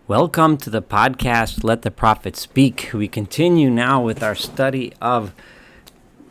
Welcome to the podcast, Let the Prophet Speak. We continue now with our study of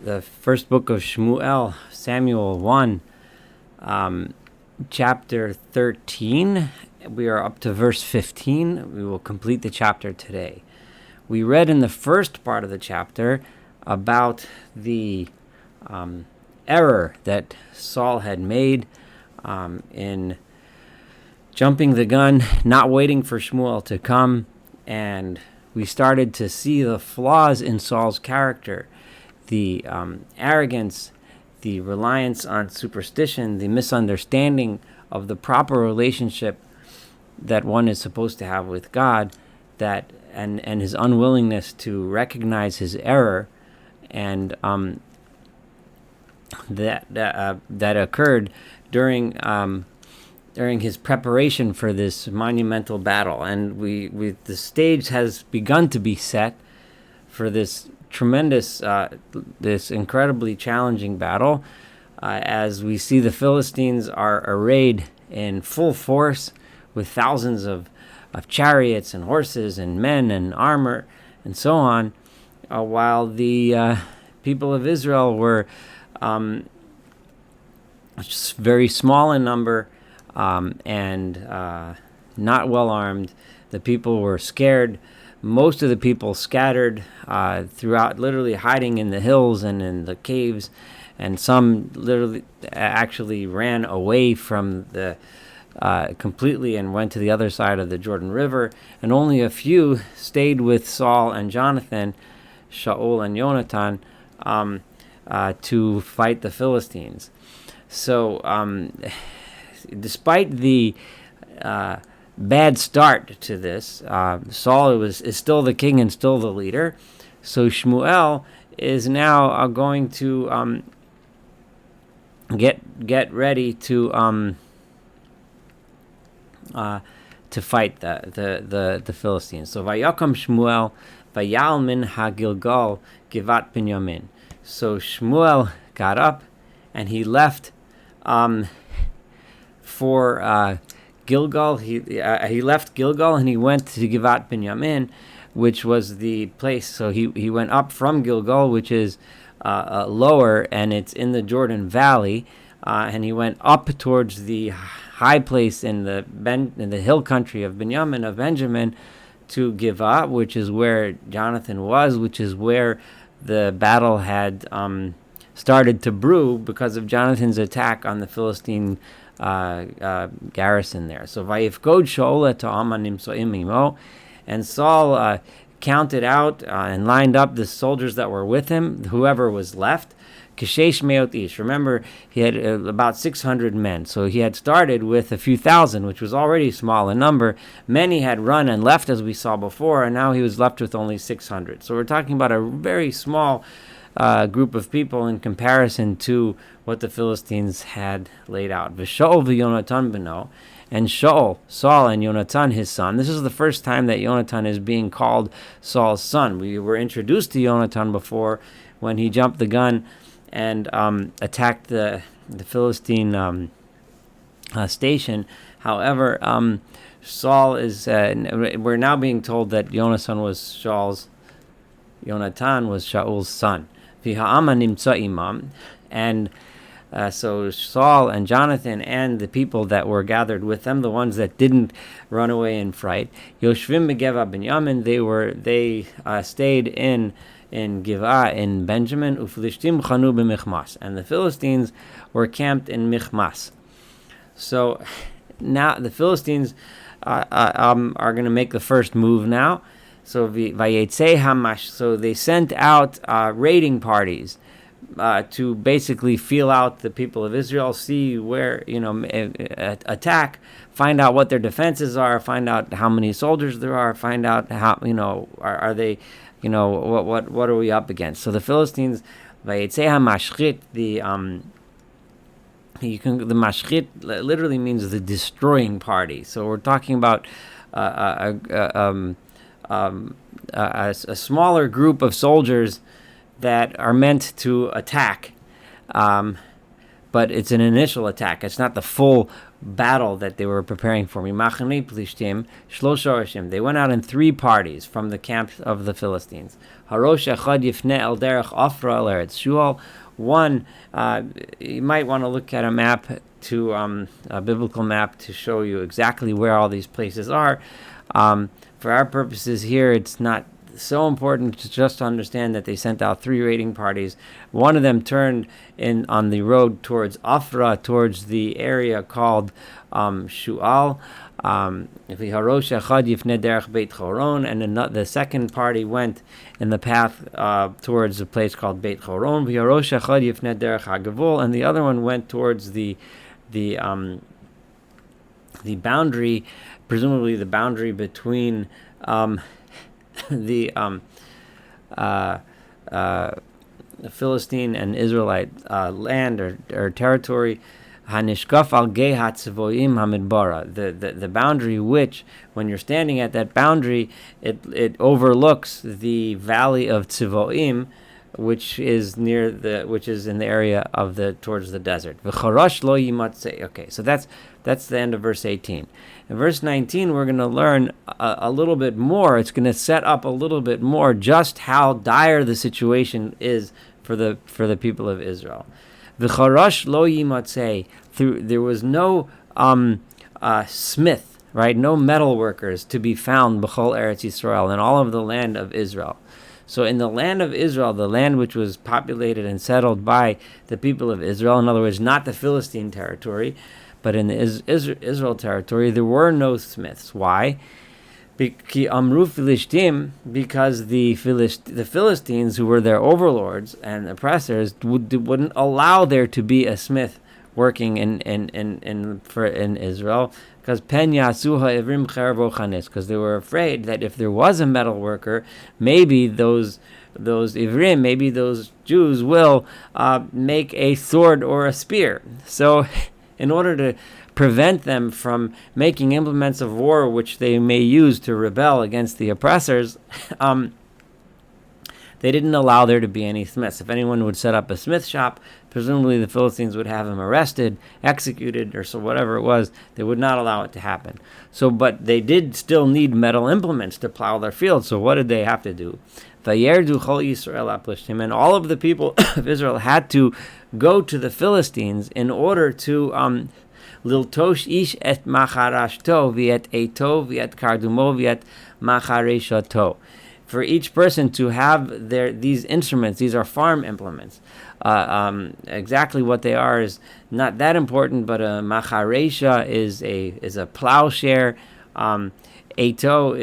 the first book of Shmuel, Samuel 1, chapter 13. We are up to verse 15. We will complete the chapter today. We read in the first part of the chapter about the error that Saul had made in jumping the gun, not waiting for Shmuel to come, and we started to see the flaws in Saul's character, the arrogance, the reliance on superstition, the misunderstanding of the proper relationship that one is supposed to have with God, and his unwillingness to recognize his error, and that occurred during his preparation for this monumental battle. And the stage has begun to be set for this tremendous, this incredibly challenging battle, as we see the Philistines are arrayed in full force with thousands of chariots and horses and men and armor and so on, while the people of Israel were just very small in number, and not well armed. The people were scared. Most of the people scattered throughout, literally hiding in the hills and in the caves, and some literally actually ran away from the completely and went to the other side of the Jordan River, and only a few stayed with Saul and Jonathan, Saul and Jonathan, to fight the Philistines. So despite the bad start to this, Saul is still the king and still the leader. So Shmuel is now going to get ready to fight the Philistines. So Vayakam Shmuel Vayal min HaGilgal Givat Binyamin. So Shmuel got up and he left for Gilgal. He left Gilgal and he went to Givat Binyamin, which was the place. So he went up from Gilgal, which is lower, and it's in the Jordan Valley, and he went up towards the high place in the hill country of Benjamin, to Givah, which is where Jonathan was, which is where the battle had started to brew because of Jonathan's attack on the Philistine garrison there. So Vayifkod Shaul et ha'am hanimsoim imo, and Saul counted out and lined up the soldiers that were with him, whoever was left. Kishesh meot ish. Remember, he had about 600 men. So he had started with a few thousand, which was already small in number. Many had run and left, as we saw before, and now he was left with only 600. So we're talking about a very small group of people in comparison to what the Philistines had laid out. V'Shaul v'Yonatan beno, and Saul and Jonathan his son. This is the first time that Jonathan is being called Saul's son. We were introduced to Jonathan before when he jumped the gun and attacked the Philistine station. However, Saul is. We're now being told that Jonathan was Shaul's son. And so Saul and Jonathan and the people that were gathered with them, the ones that didn't run away in fright, Yoshvim begeva Binyamin, they stayed in Giv'ah in Benjamin, Uflishtim chanu b'michmas, and the Philistines were camped in Michmas. So now the Philistines are going to make the first move now. So Vayetze Hamash. So they sent out raiding parties to basically feel out the people of Israel, see where attack, find out what their defenses are, find out how many soldiers there are, find out how are they, what are we up against. So the Philistines, Vayetze Hamashchit, the mashchit literally means the destroying party. So we're talking about a smaller group of soldiers that are meant to attack, but it's an initial attack. It's not the full battle that they were preparing for. They went out in 3 parties from the camp of the Philistines. One, you might want to look at a map, a biblical map, to show you exactly where all these places are. For our purposes here, it's not so important to just understand that they sent out 3 raiding parties. One of them turned in on the road towards Afra, towards the area called Shu'al. And the second party went in the path towards a place called Beit Choron. And the other one went towards the boundary, presumably the boundary between the Philistine and Israelite land or territory. Hanishkaf al Gehat Tzvoim Hamidbara, the boundary which, when you're standing at that boundary, it overlooks the valley of Tzvoim, which is in the area of towards the desert. V'charash lo yimatzeh. Okay, so that's the end of verse 18. In verse 19, we're going to learn a little bit more. It's going to set up a little bit more just how dire the situation is for the people of Israel. V'charash lo yimatzeh. There was no smith, right? No metal workers to be found b'chol Eretz Yisrael, in all of the land of Israel. So in the land of Israel, the land which was populated and settled by the people of Israel, in other words, not the Philistine territory, but in the Israel territory, there were no smiths. Why? Because the Philistines, who were their overlords and oppressors, wouldn't allow there to be a smith working in Israel, because because they were afraid that if there was a metal worker, maybe those ivrim, maybe those Jews will make a sword or a spear. So in order to prevent them from making implements of war which they may use to rebel against the oppressors, they didn't allow there to be any smiths. If anyone would set up a smith shop, presumably the Philistines would have him arrested, executed, or so whatever it was. They would not allow it to happen. But they did still need metal implements to plow their fields. So what did they have to do? And all of the people of Israel had to go to the Philistines in order to liltosh ish et macharashto viet eto viet kardumo viet machareshato. For each person to have these instruments, these are farm implements. Exactly what they are is not that important, but a macharesha is a plowshare. Eto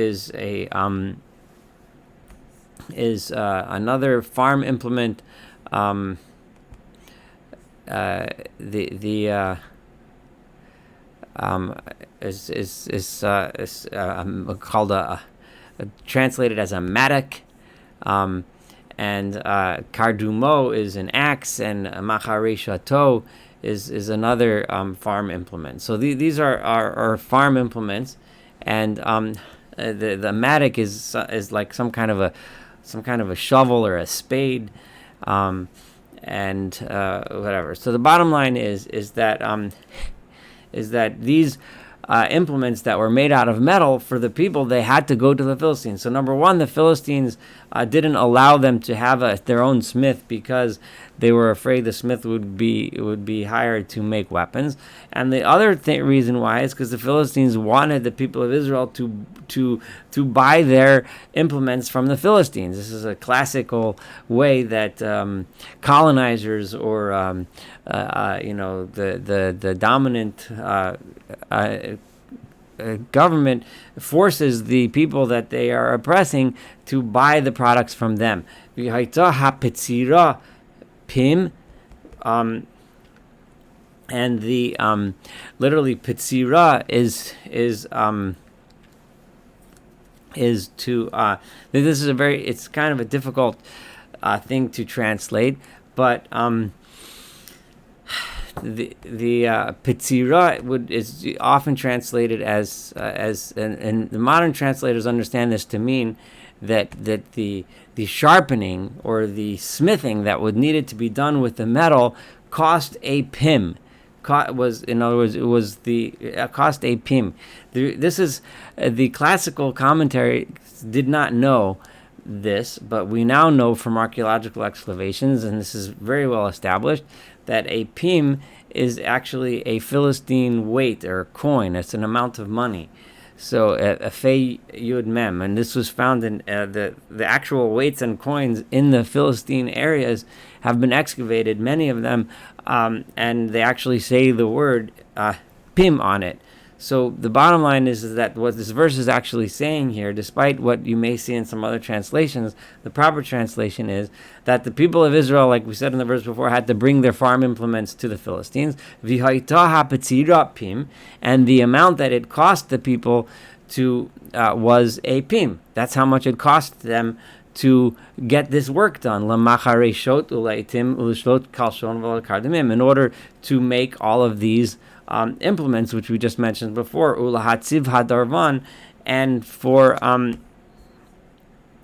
is another farm implement. Is called translated as a mattock, and kardumo is an axe, and machareshato is another farm implement. So these are farm implements, and the mattock is like some kind of a shovel or a spade, and whatever. So the bottom line is that these implements that were made out of metal, for the people, they had to go to the Philistines. So number one, the Philistines didn't allow them to have their own smith because they were afraid the smith would be hired to make weapons. And the other reason why is because the Philistines wanted the people of Israel to buy their implements from the Philistines. This is a classical way that colonizers or the dominant government forces the people that they are oppressing to buy the products from them. Pim, and the literally pitzira is to this is it's kind of a difficult thing to translate, but the pitzira is often translated as and the modern translators understand this to mean that the sharpening or the smithing that would needed to be done with the metal cost a pim. was, in other words, it was the cost a pim. This is the classical commentary did not know this, but we now know from archaeological excavations, and this is very well established, that a pim is actually a Philistine weight or coin. It's an amount of money. So a fei yud mem, and this was found in the actual weights and coins in the Philistine areas have been excavated, many of them, and they actually say the word pim on it. So the bottom line is that what this verse is actually saying here, despite what you may see in some other translations, the proper translation is that the people of Israel, like we said in the verse before, had to bring their farm implements to the Philistines. And the amount that it cost the people to was a pim. That's how much it cost them to get this work done. In order to make all of these implements, which we just mentioned before, ulahatziv hadarvan, and for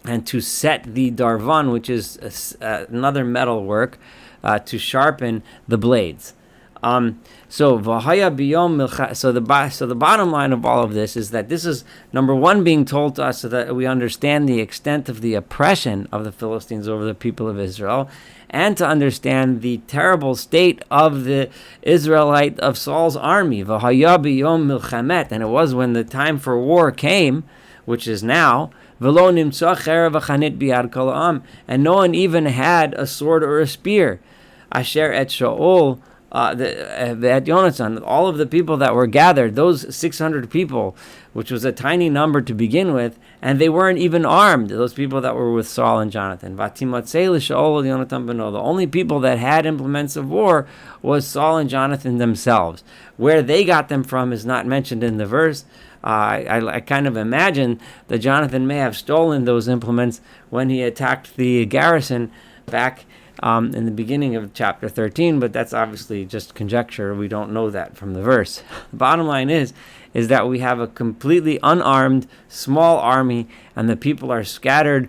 and to set the darvan, which is another metal work, to sharpen the blades. So the bottom line of all of this is that this is number one being told to us so that we understand the extent of the oppression of the Philistines over the people of Israel, and to understand the terrible state of the Israelite of Saul's army. And it was when the time for war came, which is now, and no one even had a sword or a spear. Asher et Shaul at Jonathan, all of the people that were gathered, those 600 people, which was a tiny number to begin with, and they weren't even armed, those people that were with Saul and Jonathan. The only people that had implements of war was Saul and Jonathan themselves. Where they got them from is not mentioned in the verse. I kind of imagine that Jonathan may have stolen those implements when he attacked the garrison back in the beginning of chapter 13, but that's obviously just conjecture. We don't know that from the verse. The bottom line is that we have a completely unarmed, small army, and the people are scattered.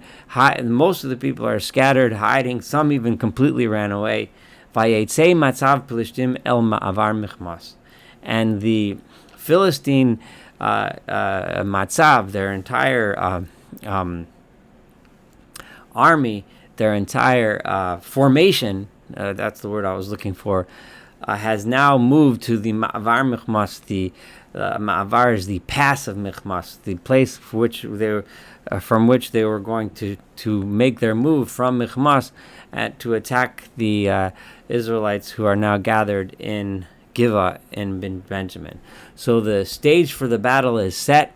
Most of the people are scattered, hiding. Some even completely ran away. Vayetzei matzav Philistine el ma'avar michmas, and the Philistine matzav, their entire army, their entire formation, that's the word I was looking for, has now moved to the Ma'avar Michmas. The Ma'avar is the pass of Michmas, the place for which from which they were going to make their move from Michmas to attack the Israelites who are now gathered in Giva in Benjamin. So the stage for the battle is set.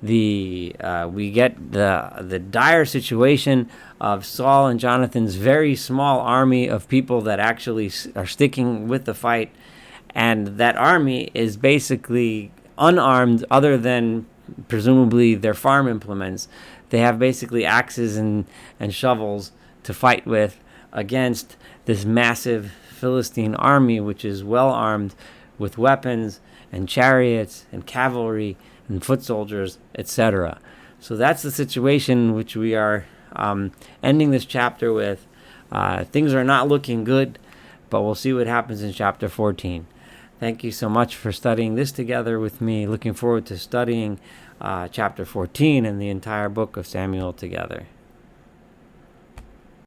We get the dire situation of Saul and Jonathan's very small army of people that actually are sticking with the fight, and that army is basically unarmed other than presumably their farm implements. They have basically axes and shovels to fight with against this massive Philistine army, which is well armed with weapons and chariots and cavalry and foot soldiers, etc. So that's the situation which we are ending this chapter with. Things are not looking good, but we'll see what happens in chapter 14. Thank you so much for studying this together with me. Looking forward to studying chapter 14 and the entire book of Samuel together.